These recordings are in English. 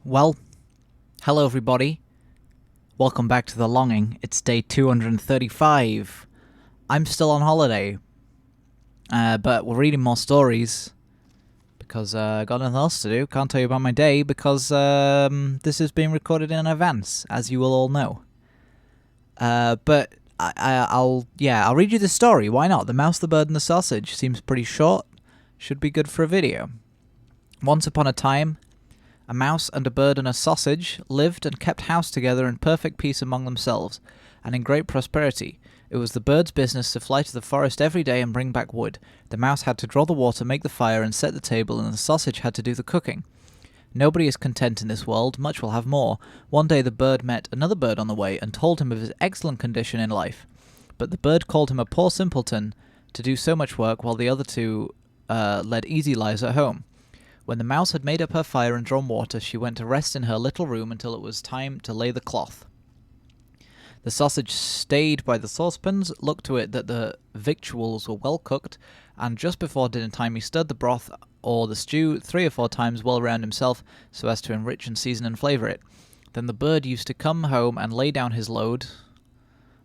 Well, hello everybody. Welcome back to The Longing. It's day 235. I'm still on holiday, but we're reading more stories because I got nothing else to do. Can't tell you about my day because this is being recorded in advance, as you will all know. But I'll read you the story. Why not? The Mouse, the Bird, and the Sausage seems pretty short. Should be good for a video. Once upon a time, a mouse and a bird and a sausage lived and kept house together in perfect peace among themselves, and in great prosperity. It was the bird's business to fly to the forest every day and bring back wood. The mouse had to draw the water, make the fire, and set the table, and the sausage had to do the cooking. Nobody is content in this world, much will have more. One day the bird met another bird on the way, and told him of his excellent condition in life. But the bird called him a poor simpleton to do so much work, while the other two led easy lives at home. When the mouse had made up her fire and drawn water, she went to rest in her little room until it was time to lay the cloth. The sausage stayed by the saucepans, looked to it that the victuals were well cooked, and just before dinner time he stirred the broth or the stew 3 or 4 times well round himself, so as to enrich and season and flavour it. Then the bird used to come home and lay down his load.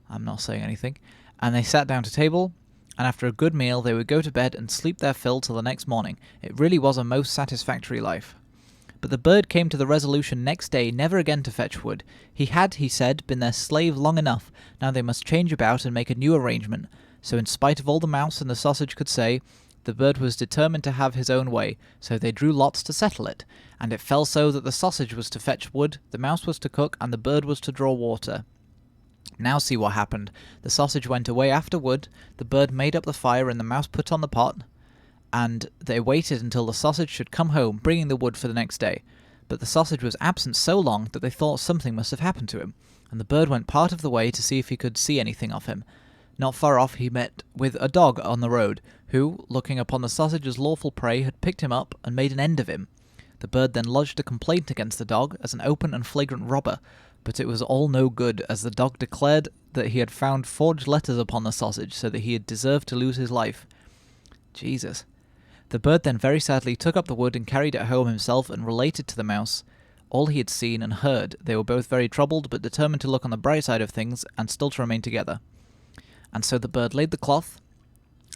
I'm not saying anything. And they sat down to table, and after a good meal they would go to bed and sleep their fill till the next morning. It really was a most satisfactory life. But the bird came to the resolution next day never again to fetch wood. He had, he said, been their slave long enough. Now they must change about and make a new arrangement. So in spite of all the mouse and the sausage could say, the bird was determined to have his own way, so they drew lots to settle it. And it fell so that the sausage was to fetch wood, the mouse was to cook, and the bird was to draw water. Now see what happened. The sausage went away after wood, the bird made up the fire, and the mouse put on the pot, and they waited until the sausage should come home, bringing the wood for the next day. But the sausage was absent so long that they thought something must have happened to him, and the bird went part of the way to see if he could see anything of him. Not far off he met with a dog on the road, who, looking upon the sausage as lawful prey, had picked him up and made an end of him. The bird then lodged a complaint against the dog as an open and flagrant robber, but it was all no good, as the dog declared that he had found forged letters upon the sausage, so that he had deserved to lose his life. Jesus. The bird then very sadly took up the wood and carried it home himself, and related to the mouse all he had seen and heard. They were both very troubled, but determined to look on the bright side of things, and still to remain together. And so the bird laid the cloth,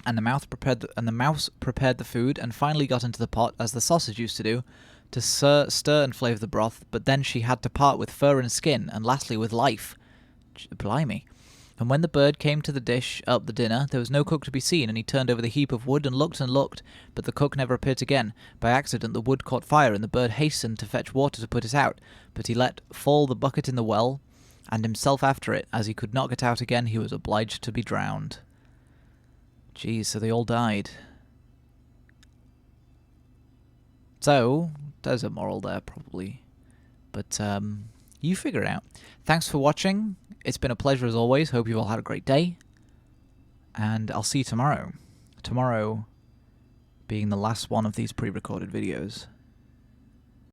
and the mouse prepared the food, and finally got into the pot, as the sausage used to do, to stir and flavour the broth, but then she had to part with fur and skin, and lastly with life. Blimey. And when the bird came to dish up the dinner, there was no cook to be seen, and he turned over the heap of wood and looked, but the cook never appeared again. By accident the wood caught fire, and the bird hastened to fetch water to put it out, but he let fall the bucket in the well, and himself after it. As he could not get out again, he was obliged to be drowned. Geez, so they all died. So, there's a moral there, probably. But, you figure it out. Thanks for watching. It's been a pleasure as always. Hope you all had a great day. And I'll see you tomorrow. Tomorrow being the last one of these pre-recorded videos.